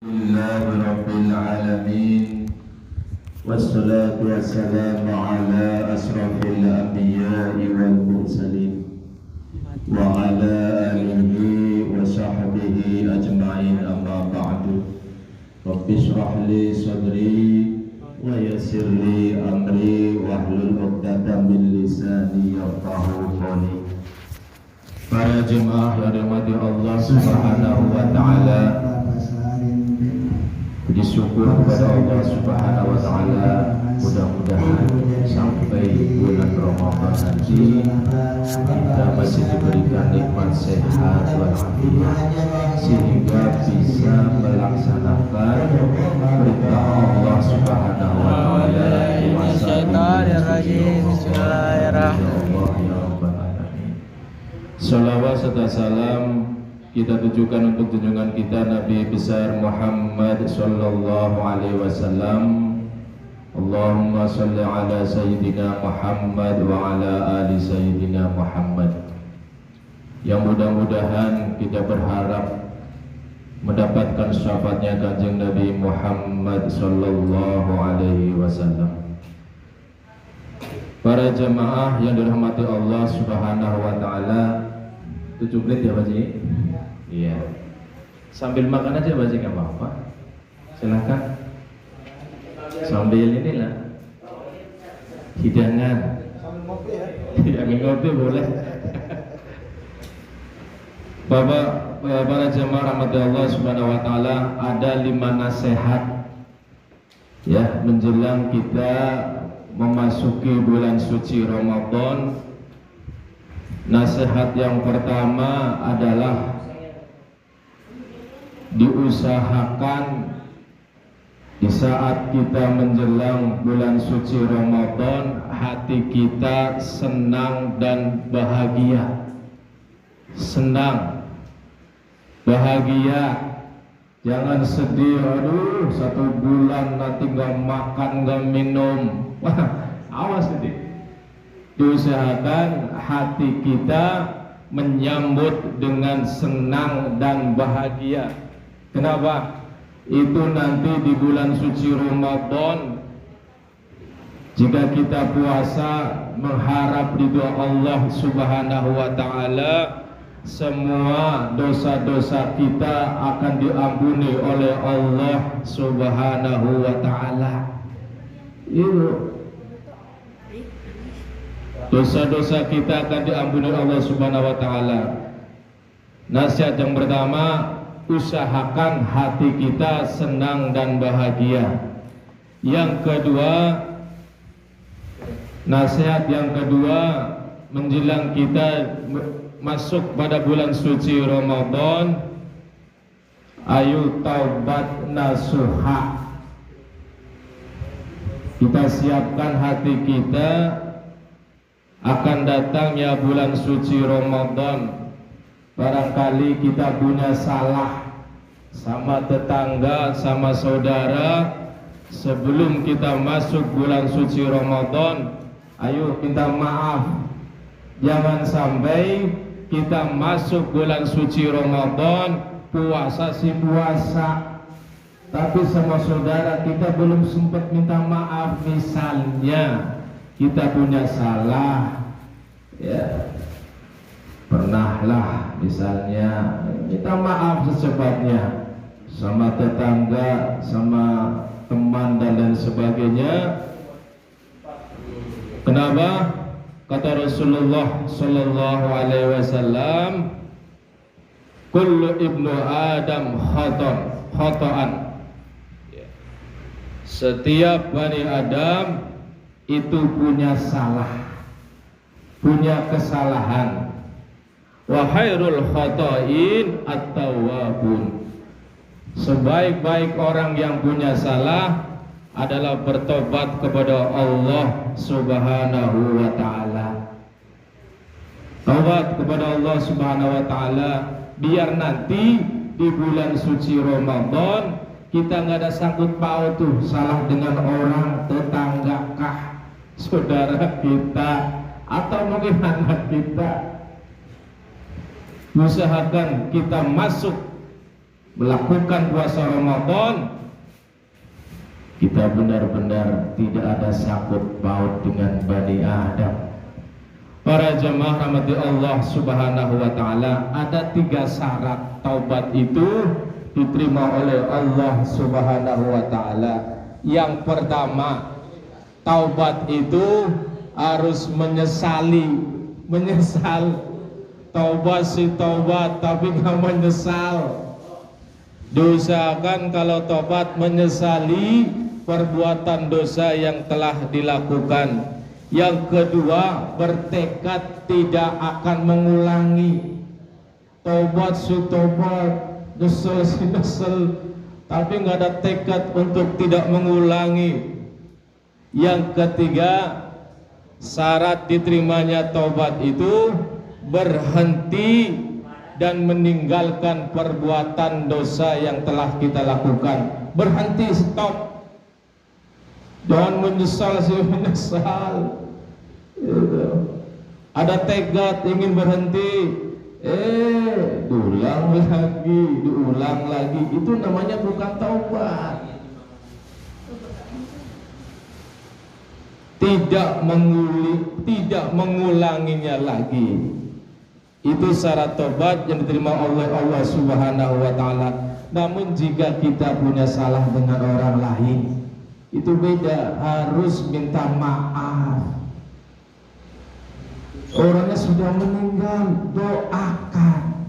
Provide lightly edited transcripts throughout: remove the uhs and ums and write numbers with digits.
Alhamdulillahi Rabbil Alamin, wassalatu wassalamu ala asrafil anbiya'i wal mursalin wa ala alihi wa sahbihi ajma'in, amma ba'du. Rabbi shrah li sadri wa yassir li amri wahlul 'uqdatam min lisani yafqahu qawli. Para jemaah yang dirahmati Allah Subhanahu wa taala, puji syukur kepada Allah Subhanahu wa taala, mudah-mudahan sampai bulan Ramadan nanti kita masih diberikan nikmat sehat walafiat sehingga bisa melaksanakan perintah Allah Subhanahu wa taala. Salawat serta salam kita tujukan untuk junjungan kita Nabi besar Muhammad sallallahu alaihi wasallam. Allahumma shalli ala sayyidina Muhammad wa ala ali sayyidina Muhammad. Yang mudah-mudahan kita berharap mendapatkan syafaatnya Kanjeng Nabi Muhammad sallallahu alaihi wasallam. Para jemaah yang dirahmati Allah Subhanahu wa taala, 7 menit ya Pak Ji? Iya. Sambil makan aja Pak Ji, enggak apa-apa. Silakan. Sambil inilah hidangan. Sambil ngopi ya? Sambil ngopi boleh. Bapak, para jemaah rahmati Allah Subhanahu wa taala, ada 5 nasihat ya menjelang kita memasuki bulan suci Ramadan. Nasihat yang pertama adalah diusahakan di saat kita menjelang bulan suci Ramadan, hati kita senang dan bahagia. Senang, bahagia. Jangan sedih, aduh 1 bulan nanti gak makan, gak minum. Wah, awas nanti. Diusahakan hati kita menyambut dengan senang dan bahagia. Kenapa? Itu nanti di bulan suci Ramadan, jika kita puasa mengharap ridho Allah Subhanahu wa taala, semua dosa-dosa kita akan diampuni oleh Allah Subhanahu wa taala. Itu dosa-dosa kita akan diampuni oleh Allah Subhanahu wa taala. Nasihat yang pertama, usahakan hati kita senang dan bahagia. Yang kedua, nasihat yang kedua menjelang kita masuk pada bulan suci Ramadan, ayo taubat nasuha. Kita siapkan hati kita akan datangnya bulan suci Ramadan. Barangkali kita punya salah sama tetangga, sama saudara. Sebelum kita masuk bulan suci Ramadan, ayo minta maaf. Jangan sampai kita masuk bulan suci Ramadan, puasa si puasa, tapi sama saudara kita belum sempat minta maaf. Misalnya kita punya salah, ya pernahlah misalnya minta maaf secepatnya sama tetangga, sama teman dan lain sebagainya. Kenapa? Kata Rasulullah sallallahu alaihi wasallam, kullu ibnu Adam khata'an. Setiap Bani Adam itu punya salah, punya kesalahan. Wa khairul khata'in at-tawwabun. Sebaik-baik orang yang punya salah adalah bertobat kepada Allah Subhanahu wa taala. Taubat kepada Allah Subhanahu wa taala, biar nanti di bulan suci Ramadan kita nggak ada sangkut paut tuh salah dengan orang, tetangga kah, saudara kita, atau mungkin anak kita. Usahakan kita masuk melakukan puasa Ramadan, kita benar-benar tidak ada sangkut paut dengan Bani Adam. Para jamaah rahmati Allah subhanahu wa ta'ala, ada 3 syarat taubat itu diterima oleh Allah subhanahu wa ta'ala. Yang pertama, taubat itu harus menyesal. Taubat sih taubat tapi nggak menyesal. Diusahakan kalau taubat menyesali perbuatan dosa yang telah dilakukan. Yang kedua, bertekad tidak akan mengulangi. Taubat si taubat, nyesel si nyesel, tapi nggak ada tekad untuk tidak mengulangi. Yang ketiga, syarat diterimanya taubat itu berhenti dan meninggalkan perbuatan dosa yang telah kita lakukan. Berhenti, stop. Jangan menyesal sih menyesal. Ada tekad ingin berhenti, diulang lagi. Itu namanya bukan taubat. Tidak mengulanginya lagi. Itu syarat taubat yang diterima oleh Allah subhanahu wa ta'ala. Namun jika kita punya salah dengan orang lain, itu beda, harus minta maaf. Orangnya sudah meninggal, doakan.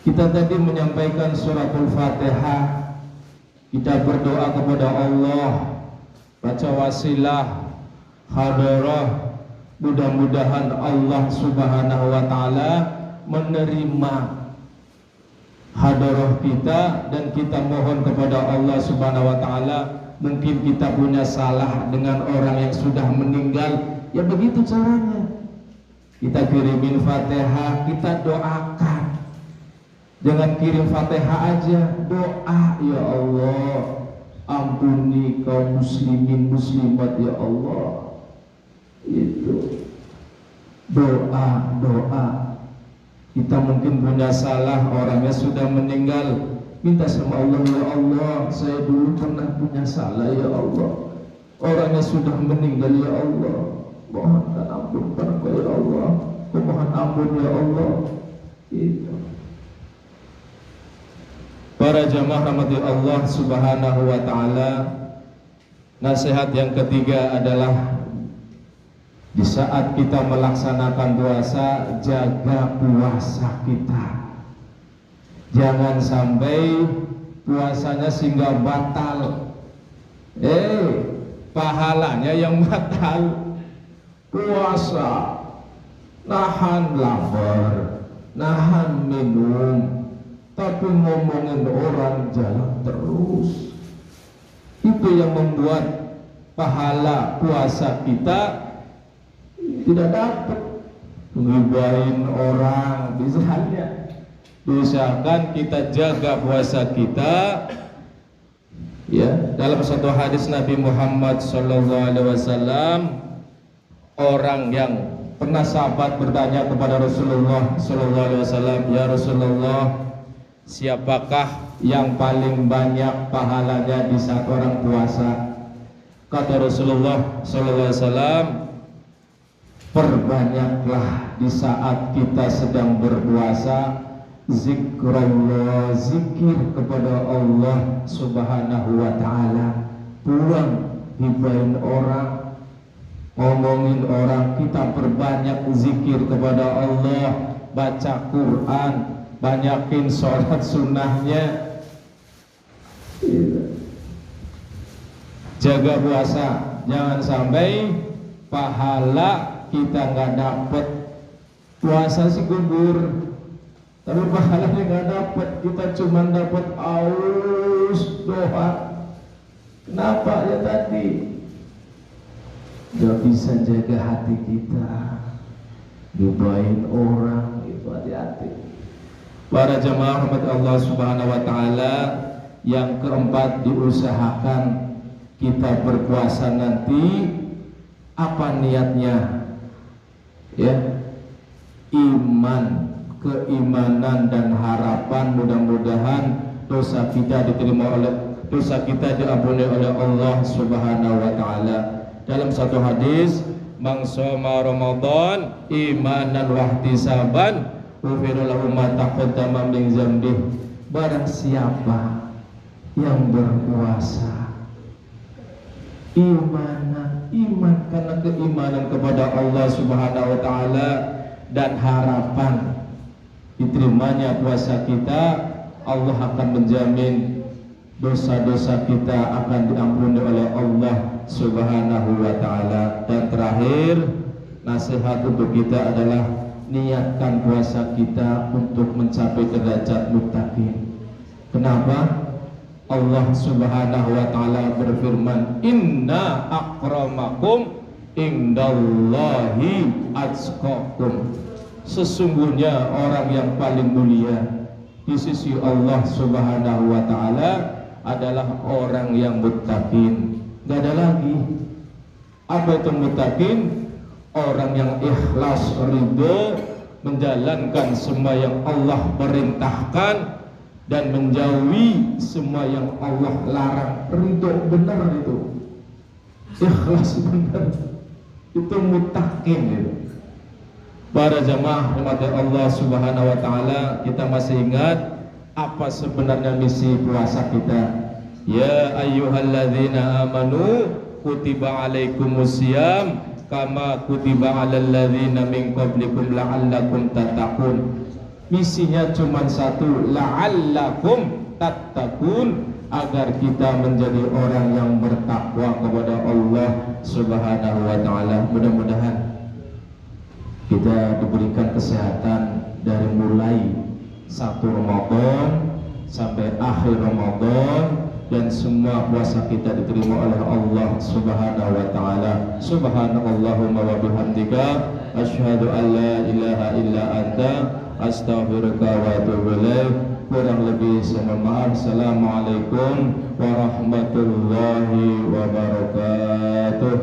Kita tadi menyampaikan suratul Fatihah, kita berdoa kepada Allah, baca wasilah, hadarah. Mudah-mudahan Allah subhanahu wa ta'ala menerima hadarah kita, dan kita mohon kepada Allah subhanahu wa ta'ala. Mungkin kita punya salah dengan orang yang sudah meninggal, ya begitu caranya. Kita kirimin Fatihah, kita doakan. Jangan kirim Fatihah aja, doa, ya Allah ampuni kaum muslimin muslimat ya Allah. Itu doa. Kita mungkin punya salah, orangnya sudah meninggal, minta sama Allah, ya Allah saya dulu pernah punya salah ya Allah, orangnya sudah meninggal ya Allah, mohonkan ampun pada ya Allah, mohon ampun ya Allah. Itu. Para jamaah rahmati Allah subhanahu wa ta'ala, nasihat yang ketiga adalah di saat kita melaksanakan puasa, jaga puasa kita. Jangan sampai puasanya sehingga batal. Pahalanya yang batal. Puasa, nahan lapar, nahan minum, tapi ngomongin orang jalan terus. Itu yang membuat pahala puasa kita tidak dapat. Ngibain orang misalnya. Diusahakan kita jaga puasa kita. Ya, dalam satu hadis Nabi Muhammad SAW, orang yang pernah sahabat bertanya kepada Rasulullah SAW, ya Rasulullah, siapakah yang paling banyak pahalanya di saat orang puasa? Kata Rasulullah SAW, perbanyaklah di saat kita sedang berpuasa zikrullah, zikir kepada Allah subhanahu wa ta'ala. Pulang hibain orang, ngomongin orang, kita perbanyak zikir kepada Allah, baca Quran, banyakin sholat sunnahnya, jaga puasa. Jangan sampai pahala kita nggak dapet. Puasa sih gugur, tapi pahalanya nggak dapet. Kita cuma dapet aus doa. Kenapa ya tadi? Gak bisa jaga hati kita, nyobain orang, itu hati-hati. Para jamaah rahmat Allah subhanahu wa ta'ala, yang keempat, diusahakan kita berpuasa nanti, apa niatnya? Ya, iman keimanan dan harapan mudah-mudahan dosa kita diampuni oleh Allah Subhanahu wa taala. Dalam satu hadis, "Man shoma Ramadan imanan wa ihtisaban, ghufira lahu ma taqaddama min dzambih." Barang siapa yang berpuasa iman karena keimanan kepada Allah Subhanahu wa taala dan harapan diterimanya puasa kita, Allah akan menjamin dosa-dosa kita akan diampuni oleh Allah Subhanahu wa taala. Dan terakhir, nasihat untuk kita adalah niatkan puasa kita untuk mencapai derajat muttaqin. Kenapa? Allah Subhanahu wa taala berfirman, "Inna akramakum indallahi atqakum." Sesungguhnya orang yang paling mulia di sisi Allah Subhanahu wa taala adalah orang yang muttaqin. Gak ada lagi. Apa itu muttaqin? Orang yang ikhlas ridho menjalankan semua yang Allah perintahkan dan menjauhi semua yang Allah larang. Ridho benar itu, ikhlas benar, itu muttaqin itu. Para jamaah umat Allah Subhanahu wa taala, kita masih ingat apa sebenarnya misi puasa kita? Ya ayyuhalladzina amanu kutiba alaikumusiyam kama kutiba alal ladzina min qablikum la'allakum tattaqun. Misinya cuma satu, la'allakum tattaqun, agar kita menjadi orang yang bertakwa kepada Allah Subhanahu wa taala. Mudah-mudahan kita diberikan kesehatan dari mulai 1 Ramadan sampai akhir Ramadan, dan semua puasa kita diterima oleh Allah Subhanahu wa taala. Subhanallahumma wa bihamdika asyhadu an la ilaha illa anta astaghfiruka wa atubu ilaik. Kurang lebih saya mohon maaf. Assalamualaikum warahmatullahi wabarakatuh.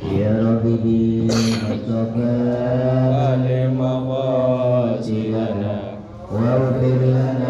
Ya Rabbi Mustafa Alim wa silana wa ufir lana